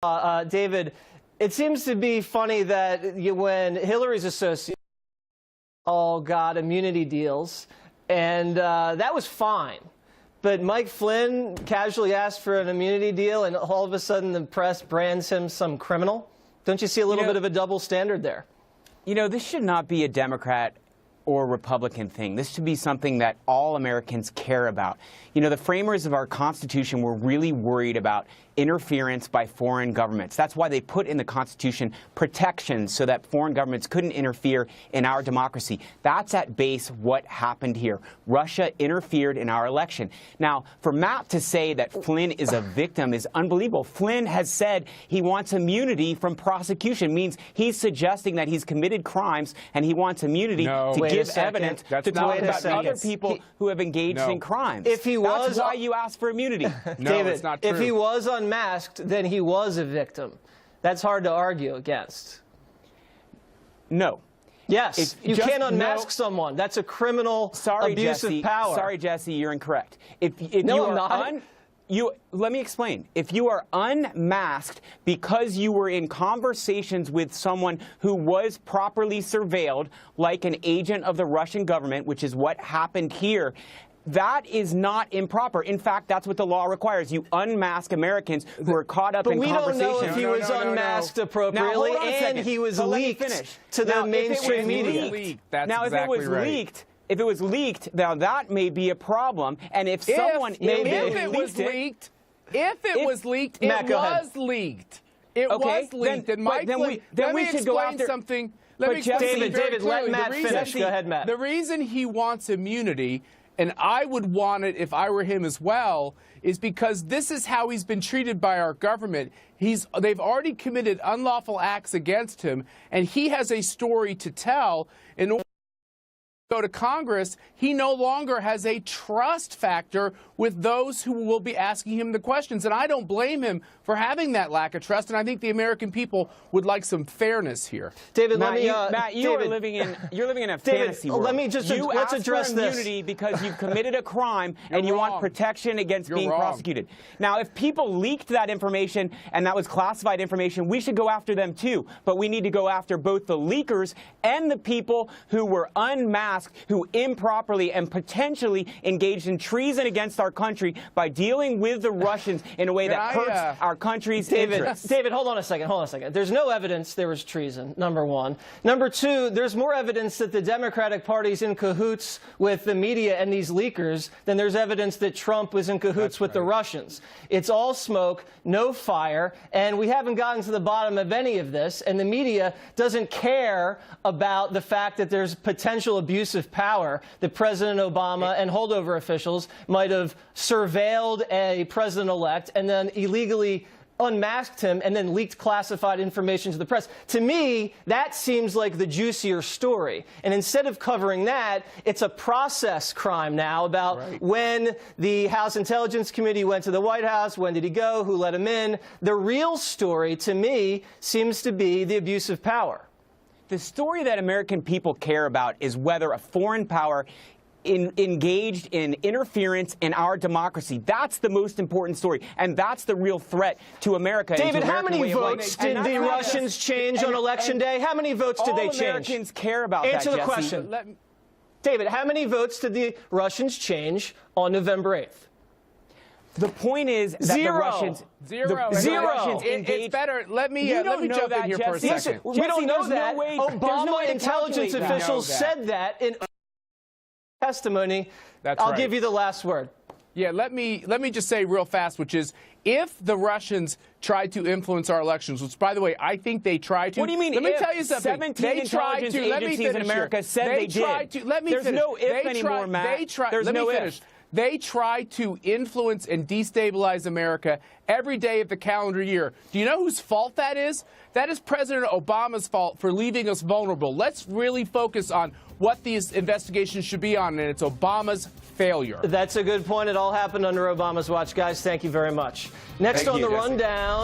David, it seems to be funny that when Hillary's associates all got immunity deals, and that was fine. But Mike Flynn casually asked for an immunity deal, and all of a sudden the press brands him some criminal. Don't you see a little bit of a double standard there? You know, this should not be a Democrat or Republican thing. This should be something that all Americans care about. You know, the framers of our Constitution were really worried about interference by foreign governments. That's why they put in the Constitution protections so that foreign governments couldn't interfere in our democracy. That's at base what happened here. Russia interfered in our election. Now, for Matt to say that Flynn is a victim is unbelievable. Flynn has said he wants immunity from prosecution, means he's suggesting that he's committed crimes and he wants immunity to give evidence to talk about other people who have engaged in crimes. If he was, that's why you ask for immunity. No, David, it's not true. If he was unmasked, then he was a victim. That's hard to argue against. No. Yes, you can't unmask someone. That's a criminal abuse of power. Sorry, Jesse, you're incorrect. If no, I'm not. Let me explain. If you are unmasked because you were in conversations with someone who was properly surveilled, like an agent of the Russian government, which is what happened here, that is not improper. In fact, that's what the law requires. You unmask Americans who are caught up in conversations. But we don't know if he was unmasked appropriately and he was leaked to the mainstream media. Now, if it was leaked, if it was leaked, now that may be a problem. And if someone if it was leaked, it was leaked. It was leaked. And Mike, let me explain something. David, let Matt finish. Go ahead, Matt. The reason he wants immunity, and I would want it if I were him as well, is because this is how he's been treated by our government. They've already committed unlawful acts against him, and he has a story to tell. In order to go to Congress, he no longer has a trust factor with those who will be asking him the questions. And I don't blame him for having that lack of trust, and I think the American people would like some fairness here. David, Matt, you're living in a fantasy world. Let's address this. Immunity because you've committed a crime and you want protection against being prosecuted. Now, if people leaked that information and that was classified information, we should go after them too. But we need to go after both the leakers and the people who were unmasked, who improperly and potentially engaged in treason against our country by dealing with the Russians in a way that hurts our country's interests. David, hold on a second. There's no evidence there was treason, number one. Number two, there's more evidence that the Democratic Party's in cahoots with the media and these leakers than there's evidence that Trump was in cahoots with the Russians. It's all smoke, no fire, and we haven't gotten to the bottom of any of this, and the media doesn't care about the fact that there's potential abuse of power, that President Obama and holdover officials might have surveilled a president-elect and then illegally unmasked him and then leaked classified information to the press. To me, that seems like the juicier story. And instead of covering that, it's a process crime now about when the House Intelligence Committee went to the White House, when did he go, who let him in. The real story, to me, seems to be the abuse of power. The story that American people care about is whether a foreign power engaged in interference in our democracy. That's the most important story, and that's the real threat to America. David, how many votes did the Russians change on Election Day? How many votes did they change? All Americans care about that, Answer the question. David, how many votes did the Russians change on November 8th? The point is that the Russians... Zero. It's better. Let me jump in here for a second. We don't know that. Obama intelligence officials said that in testimony. I'll give you the last word. Yeah, let me just say real fast, which is, if the Russians tried to influence our elections, which, by the way, I think they tried to. What do you mean? Let me tell you something. 17 intelligence agencies in America said they did. There's no if anymore, Matt. There's no if. They try to influence and destabilize America every day of the calendar year. Do you know whose fault that is? That is President Obama's fault for leaving us vulnerable. Let's really focus on what these investigations should be on, and it's Obama's failure. That's a good point. It all happened under Obama's watch. Guys, thank you very much. Next on the rundown.